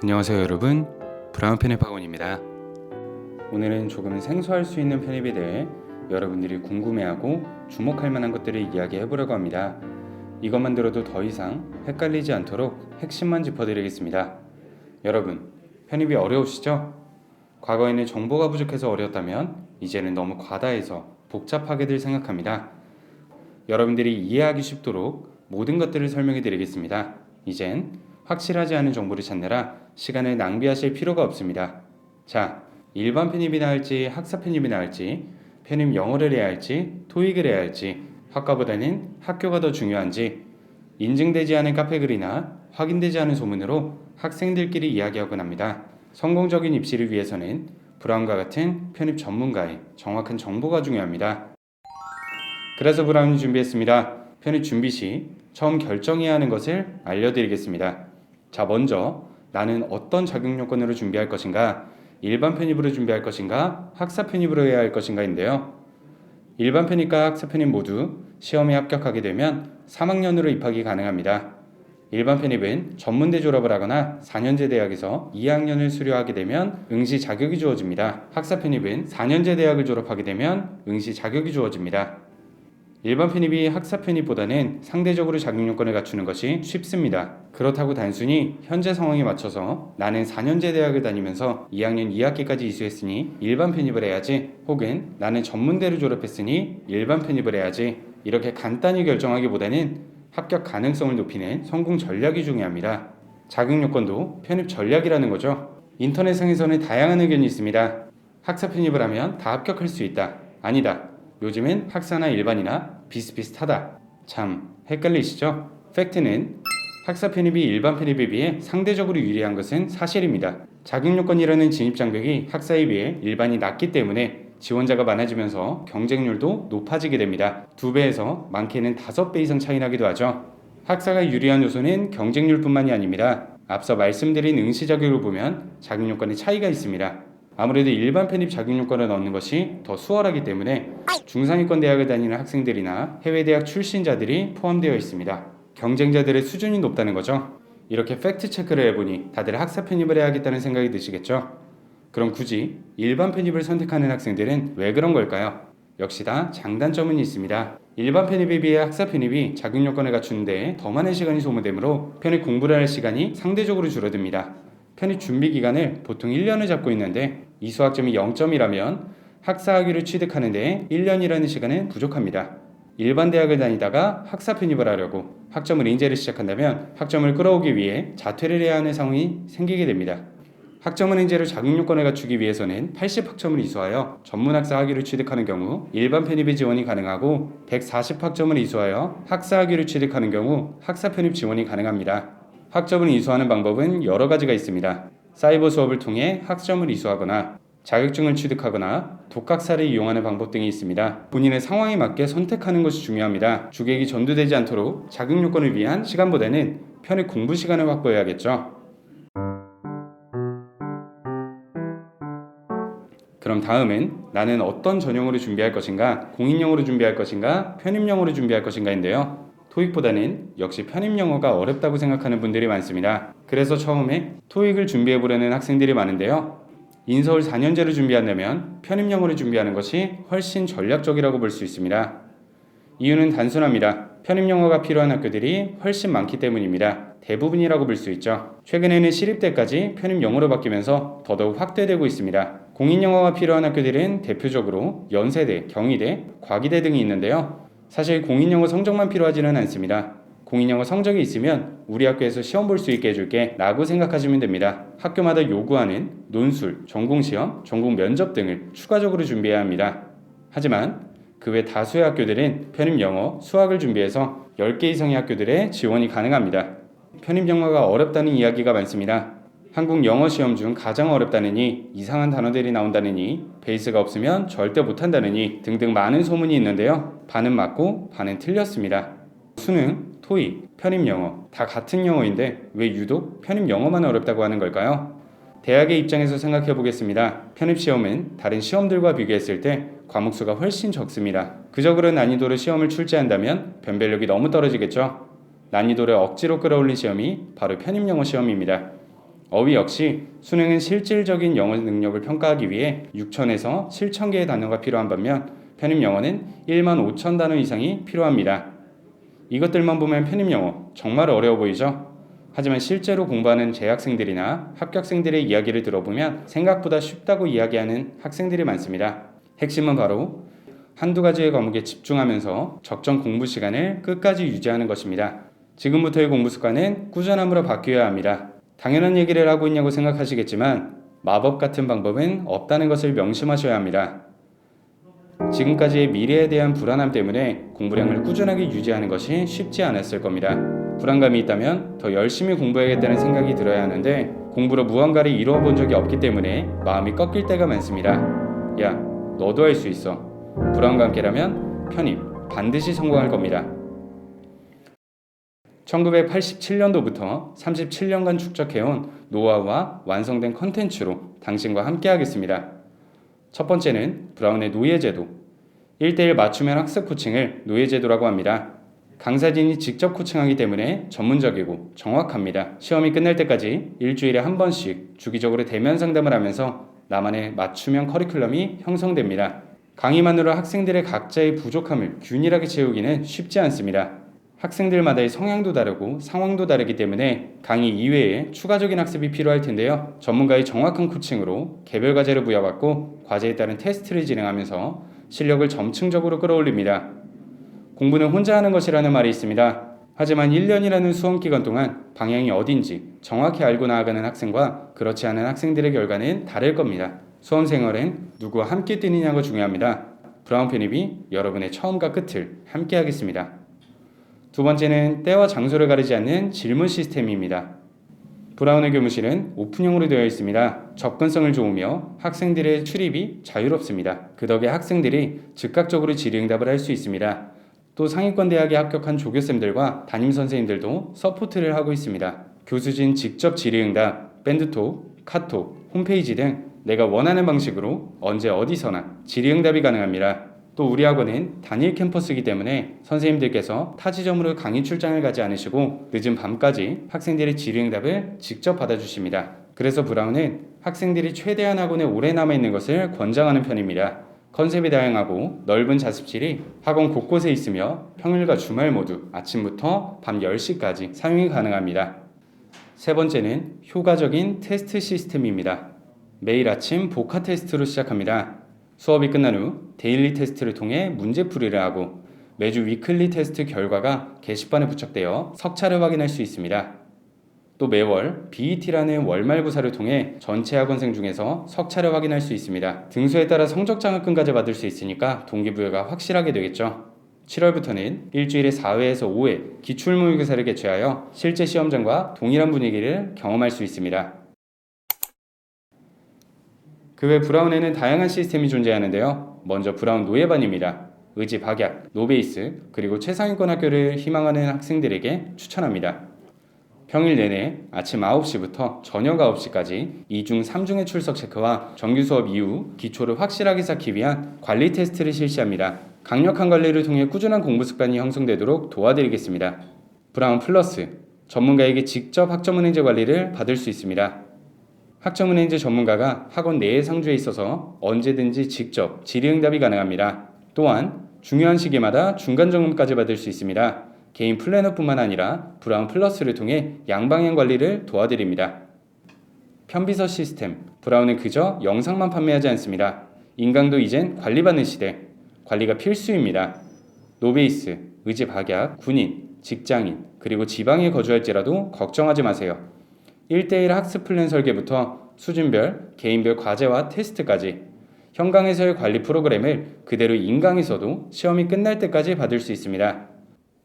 안녕하세요 여러분, 브라운 편입 학원입니다. 오늘은 조금 생소할 수 있는 편입에 대해 여러분들이 궁금해하고 주목할 만한 것들을 이야기해 보려고 합니다. 이것만 들어도 더 이상 헷갈리지 않도록 핵심만 짚어드리겠습니다. 여러분, 편입이 어려우시죠? 과거에는 정보가 부족해서 어려웠다면 이제는 너무 과다해서 복잡하게들 생각합니다. 여러분들이 이해하기 쉽도록 모든 것들을 설명해 드리겠습니다. 이젠 확실하지 않은 정보를 찾느라 시간을 낭비하실 필요가 없습니다. 자, 일반 편입이나 할지 학사 편입이나 할지 편입 영어를 해야 할지 토익을 해야 할지 학과보다는 학교가 더 중요한지 인증되지 않은 카페글이나 확인되지 않은 소문으로 학생들끼리 이야기하곤 합니다. 성공적인 입시를 위해서는 브라운과 같은 편입 전문가의 정확한 정보가 중요합니다. 그래서 브라운이 준비했습니다. 편입 준비 시 처음 결정해야 하는 것을 알려드리겠습니다. 자, 먼저 나는 어떤 자격 요건으로 준비할 것인가, 일반 편입으로 준비할 것인가, 학사 편입으로 해야 할 것인가인데요. 일반 편입과 학사 편입 모두 시험에 합격하게 되면 3학년으로 입학이 가능합니다. 일반 편입은 전문대 졸업을 하거나 4년제 대학에서 2학년을 수료하게 되면 응시 자격이 주어집니다. 학사 편입은 4년제 대학을 졸업하게 되면 응시 자격이 주어집니다. 일반 편입이 학사 편입보다는 상대적으로 자격 요건을 갖추는 것이 쉽습니다. 그렇다고 단순히 현재 상황에 맞춰서 나는 4년제 대학을 다니면서 2학년 2학기까지 이수했으니 일반 편입을 해야지, 혹은 나는 전문대를 졸업했으니 일반 편입을 해야지, 이렇게 간단히 결정하기보다는 합격 가능성을 높이는 성공 전략이 중요합니다. 자격 요건도 편입 전략이라는 거죠. 인터넷상에서는 다양한 의견이 있습니다. 학사 편입을 하면 다 합격할 수 있다. 아니다. 요즘엔 학사나 일반이나 비슷비슷하다. 참 헷갈리시죠? 팩트는 학사 편입이 일반 편입에 비해 상대적으로 유리한 것은 사실입니다. 자격 요건이라는 진입 장벽이 학사에 비해 일반이 낮기 때문에 지원자가 많아지면서 경쟁률도 높아지게 됩니다. 2배에서 많게는 5배 이상 차이 나기도 하죠. 학사가 유리한 요소는 경쟁률뿐만이 아닙니다. 앞서 말씀드린 응시 자격을 보면 자격 요건의 차이가 있습니다. 아무래도 일반 편입 자격 요건을 얻는 것이 더 수월하기 때문에 중상위권 대학을 다니는 학생들이나 해외 대학 출신자들이 포함되어 있습니다. 경쟁자들의 수준이 높다는 거죠. 이렇게 팩트 체크를 해보니 다들 학사 편입을 해야겠다는 생각이 드시겠죠? 그럼 굳이 일반 편입을 선택하는 학생들은 왜 그런 걸까요? 역시 다 장단점은 있습니다. 일반 편입에 비해 학사 편입이 자격 요건을 갖추는 데 더 많은 시간이 소모되므로 편입 공부를 할 시간이 상대적으로 줄어듭니다. 편입 준비 기간을 보통 1년을 잡고 있는데 이 수학점이 0점이라면 학사 학위를 취득하는 데 1년이라는 시간은 부족합니다. 일반 대학을 다니다가 학사 편입을 하려고 학점을 인제를 시작한다면 학점을 끌어오기 위해 자퇴를 해야 하는 상황이 생기게 됩니다. 학점을 인제로 자격 요건을 갖추기 위해서는 80학점을 이수하여 전문학사 학위를 취득하는 경우 일반 편입의 지원이 가능하고 140학점을 이수하여 학사 학위를 취득하는 경우 학사 편입 지원이 가능합니다. 학점을 이수하는 방법은 여러 가지가 있습니다. 사이버 수업을 통해 학점을 이수하거나 자격증을 취득하거나 독학사를 이용하는 방법 등이 있습니다. 본인의 상황에 맞게 선택하는 것이 중요합니다. 주객이 전도되지 않도록 자격 요건을 위한 시간보다는 편입 공부 시간을 확보해야겠죠. 그럼 다음은 나는 어떤 전형으로 준비할 것인가, 공인영어로 준비할 것인가, 편입영어로 준비할 것인가인데요. 토익보다는 역시 편입영어가 어렵다고 생각하는 분들이 많습니다. 그래서 처음에 토익을 준비해보려는 학생들이 많은데요. 인서울 4년제를 준비한다면 편입영어를 준비하는 것이 훨씬 전략적이라고 볼 수 있습니다. 이유는 단순합니다. 편입영어가 필요한 학교들이 훨씬 많기 때문입니다. 대부분이라고 볼 수 있죠. 최근에는 시립대까지 편입영어로 바뀌면서 더더욱 확대되고 있습니다. 공인영어가 필요한 학교들은 대표적으로 연세대, 경희대, 과기대 등이 있는데요. 사실 공인영어 성적만 필요하지는 않습니다. 공인영어 성적이 있으면 우리 학교에서 시험 볼 수 있게 해줄게 라고 생각하시면 됩니다. 학교마다 요구하는 논술, 전공시험, 전공 면접 등을 추가적으로 준비해야 합니다. 하지만 그 외 다수의 학교들은 편입영어, 수학을 준비해서 10개 이상의 학교들에 지원이 가능합니다. 편입영어가 어렵다는 이야기가 많습니다. 한국 영어 시험 중 가장 어렵다느니, 이상한 단어들이 나온다느니, 베이스가 없으면 절대 못한다느니 등등 많은 소문이 있는데요. 반은 맞고 반은 틀렸습니다. 수능, 토익, 편입영어 다 같은 영어인데 왜 유독 편입영어만 어렵다고 하는 걸까요? 대학의 입장에서 생각해 보겠습니다. 편입시험은 다른 시험들과 비교했을 때 과목 수가 훨씬 적습니다. 그저 그런 난이도로 시험을 출제한다면 변별력이 너무 떨어지겠죠. 난이도를 억지로 끌어올린 시험이 바로 편입영어 시험입니다. 어휘 역시 수능은 실질적인 영어 능력을 평가하기 위해 6,000에서 7,000개의 단어가 필요한 반면 편입 영어는 15,000 단어 이상이 필요합니다. 이것들만 보면 편입 영어 정말 어려워 보이죠? 하지만 실제로 공부하는 재학생들이나 합격생들의 이야기를 들어보면 생각보다 쉽다고 이야기하는 학생들이 많습니다. 핵심은 바로 한두 가지의 과목에 집중하면서 적정 공부 시간을 끝까지 유지하는 것입니다. 지금부터의 공부 습관은 꾸준함으로 바뀌어야 합니다. 당연한 얘기를 하고 있냐고 생각하시겠지만 마법 같은 방법은 없다는 것을 명심하셔야 합니다. 지금까지의 미래에 대한 불안함 때문에 공부량을 꾸준하게 유지하는 것이 쉽지 않았을 겁니다. 불안감이 있다면 더 열심히 공부해야겠다는 생각이 들어야 하는데 공부로 무언가를 이루어 본 적이 없기 때문에 마음이 꺾일 때가 많습니다. 야, 너도 할 수 있어. 불안과 함께라면 편입 반드시 성공할 겁니다. 1987년도부터 37년간 축적해온 노하우와 완성된 컨텐츠로 당신과 함께 하겠습니다. 첫 번째는 브라운의 노예제도. 1:1 맞춤형 학습 코칭을 노예제도라고 합니다. 강사진이 직접 코칭하기 때문에 전문적이고 정확합니다. 시험이 끝날 때까지 일주일에 한 번씩 주기적으로 대면 상담을 하면서 나만의 맞춤형 커리큘럼이 형성됩니다. 강의만으로 학생들의 각자의 부족함을 균일하게 채우기는 쉽지 않습니다. 학생들마다의 성향도 다르고 상황도 다르기 때문에 강의 이외에 추가적인 학습이 필요할 텐데요. 전문가의 정확한 코칭으로 개별 과제를 부여받고 과제에 따른 테스트를 진행하면서 실력을 점층적으로 끌어올립니다. 공부는 혼자 하는 것이라는 말이 있습니다. 하지만 1년이라는 수험기간 동안 방향이 어딘지 정확히 알고 나아가는 학생과 그렇지 않은 학생들의 결과는 다를 겁니다. 수험생활은 누구와 함께 뛰느냐가 중요합니다. 브라운 편입이 여러분의 처음과 끝을 함께 하겠습니다. 두 번째는 때와 장소를 가리지 않는 질문 시스템입니다. 브라운의 교무실은 오픈형으로 되어 있습니다. 접근성을 좋으며 학생들의 출입이 자유롭습니다. 그 덕에 학생들이 즉각적으로 질의응답을 할 수 있습니다. 또 상위권 대학에 합격한 조교쌤들과 담임선생님들도 서포트를 하고 있습니다. 교수진 직접 질의응답, 밴드톡, 카톡, 홈페이지 등 내가 원하는 방식으로 언제 어디서나 질의응답이 가능합니다. 또 우리 학원은 단일 캠퍼스이기 때문에 선생님들께서 타 지점으로 강의 출장을 가지 않으시고 늦은 밤까지 학생들의 질의응답을 직접 받아주십니다. 그래서 브라운은 학생들이 최대한 학원에 오래 남아있는 것을 권장하는 편입니다. 컨셉이 다양하고 넓은 자습실이 학원 곳곳에 있으며 평일과 주말 모두 아침부터 밤 10시까지 사용이 가능합니다. 세 번째는 효과적인 테스트 시스템입니다. 매일 아침 복화 테스트로 시작합니다. 수업이 끝난 후 데일리 테스트를 통해 문제풀이를 하고 매주 위클리 테스트 결과가 게시판에 부착되어 석차를 확인할 수 있습니다. 또 매월 BET라는 월말고사를 통해 전체 학원생 중에서 석차를 확인할 수 있습니다. 등수에 따라 성적 장학금까지 받을 수 있으니까 동기부여가 확실하게 되겠죠. 7월부터는 일주일에 4회에서 5회 기출모의고사를 개최하여 실제 시험장과 동일한 분위기를 경험할 수 있습니다. 그 외 브라운에는 다양한 시스템이 존재하는데요. 먼저 브라운 노예반입니다. 의지 박약, 노베이스, 그리고 최상위권 학교를 희망하는 학생들에게 추천합니다. 평일 내내 아침 9시부터 저녁 9시까지 2중 3중의 출석 체크와 정규 수업 이후 기초를 확실하게 쌓기 위한 관리 테스트를 실시합니다. 강력한 관리를 통해 꾸준한 공부 습관이 형성되도록 도와드리겠습니다. 브라운 플러스, 전문가에게 직접 학점은행제 관리를 받을 수 있습니다. 학점은행제 전문가가 학원 내에 상주해 있어서 언제든지 직접 질의응답이 가능합니다. 또한 중요한 시기마다 중간점검까지 받을 수 있습니다. 개인 플래너뿐만 아니라 브라운 플러스를 통해 양방향 관리를 도와드립니다. 편비서 시스템, 브라운은 그저 영상만 판매하지 않습니다. 인강도 이젠 관리받는 시대, 관리가 필수입니다. 노베이스, 의지 박약, 군인, 직장인, 그리고 지방에 거주할지라도 걱정하지 마세요. 1:1 학습 플랜 설계부터 수준별, 개인별 과제와 테스트까지 현강에서의 관리 프로그램을 그대로 인강에서도 시험이 끝날 때까지 받을 수 있습니다.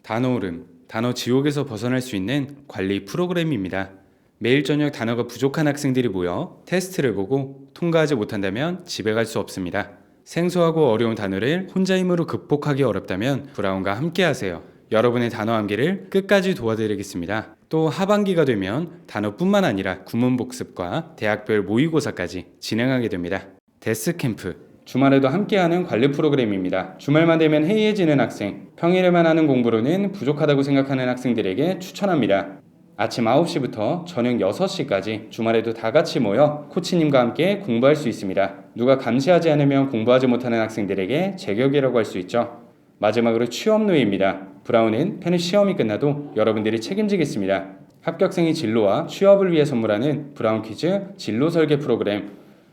단어 오름, 단어 지옥에서 벗어날 수 있는 관리 프로그램입니다. 매일 저녁 단어가 부족한 학생들이 모여 테스트를 보고 통과하지 못한다면 집에 갈 수 없습니다. 생소하고 어려운 단어를 혼자 힘으로 극복하기 어렵다면 브라운과 함께 하세요. 여러분의 단어 암기를 끝까지 도와드리겠습니다. 또 하반기가 되면 단어뿐만 아니라 구문 복습과 대학별 모의고사까지 진행하게 됩니다. 데스캠프, 주말에도 함께하는 관리 프로그램입니다. 주말만 되면 해이해지는 학생, 평일에만 하는 공부로는 부족하다고 생각하는 학생들에게 추천합니다. 아침 9시부터 저녁 6시까지 주말에도 다 같이 모여 코치님과 함께 공부할 수 있습니다. 누가 감시하지 않으면 공부하지 못하는 학생들에게 제격이라고 할 수 있죠. 마지막으로 취업루입니다. 브라운은 편입 시험이 끝나도 여러분들이 책임지겠습니다. 합격생의 진로와 취업을 위해 선물하는 브라운 퀴즈 진로 설계 프로그램,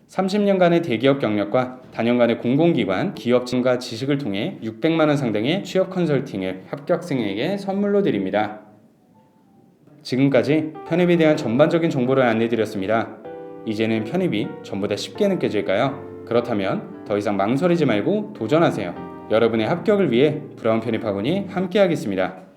30년간의 대기업 경력과 다년간의 공공기관, 기업진과 지식을 통해 600만 원 상당의 취업 컨설팅을 합격생에게 선물로 드립니다. 지금까지 편입에 대한 전반적인 정보를 안내드렸습니다. 이제는 편입이 전보다 쉽게 느껴질까요? 그렇다면 더 이상 망설이지 말고 도전하세요. 여러분의 합격을 위해 브라운 편입학원이 함께하겠습니다.